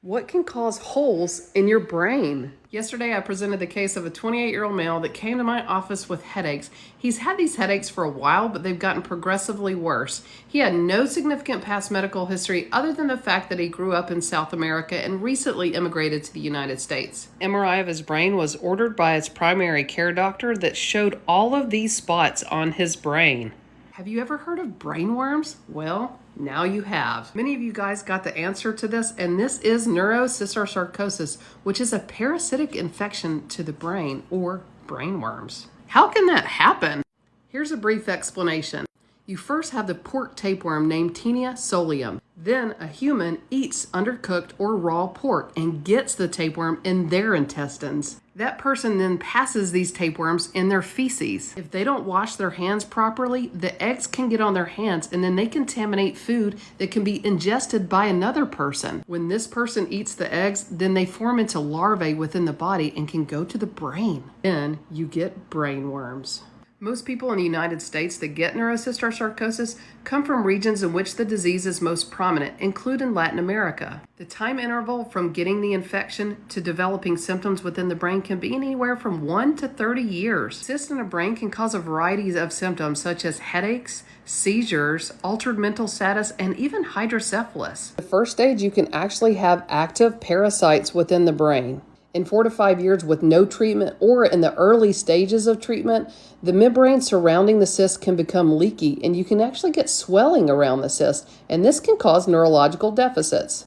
What can cause holes in your brain? Yesterday, I presented the case of a 28-year-old male that came to my office with headaches. He's had these headaches for a while, but they've gotten progressively worse. He had no significant past medical history other than the fact that he grew up in South America and recently immigrated to the United States. MRI of his brain was ordered by his primary care doctor that showed all of these spots on his brain. Have you ever heard of brain worms? Well, now you have. Many of you guys got the answer to this, and this is neurocysticercosis, which is a parasitic infection to the brain, or brain worms. How can that happen? Here's a brief explanation. You first have the pork tapeworm named Taenia solium. Then a human eats undercooked or raw pork and gets the tapeworm in their intestines. That person then passes these tapeworms in their feces. If they don't wash their hands properly, the eggs can get on their hands and then they contaminate food that can be ingested by another person. When this person eats the eggs, then they form into larvae within the body and can go to the brain. Then you get brain worms. Most people in the United States that get neurocysticercosis come from regions in which the disease is most prominent, including Latin America. The time interval from getting the infection to developing symptoms within the brain can be anywhere from 1 to 30 years. Cysts in the brain can cause a variety of symptoms such as headaches, seizures, altered mental status, and even hydrocephalus. The first stage, you can actually have active parasites within the brain. In 4 to 5 years with no treatment, or in the early stages of treatment, the membrane surrounding the cyst can become leaky and you can actually get swelling around the cyst, and this can cause neurological deficits.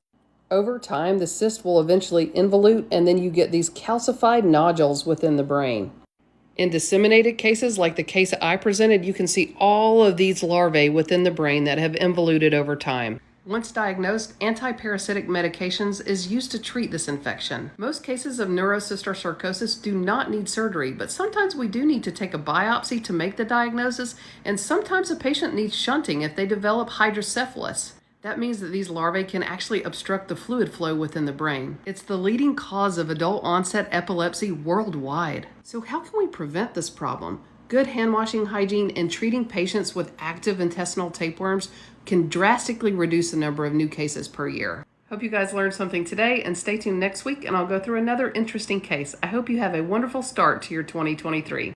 Over time, the cyst will eventually involute and then you get these calcified nodules within the brain. In disseminated cases like the case I presented, you can see all of these larvae within the brain that have involuted over time. Once diagnosed, antiparasitic medications is used to treat this infection. Most cases of neurocysticercosis do not need surgery, but sometimes we do need to take a biopsy to make the diagnosis, and sometimes a patient needs shunting if they develop hydrocephalus. That means that these larvae can actually obstruct the fluid flow within the brain. It's the leading cause of adult onset epilepsy worldwide. So how can we prevent this problem? Good hand washing hygiene and treating patients with active intestinal tapeworms can drastically reduce the number of new cases per year. Hope you guys learned something today, and stay tuned next week and I'll go through another interesting case. I hope you have a wonderful start to your 2023.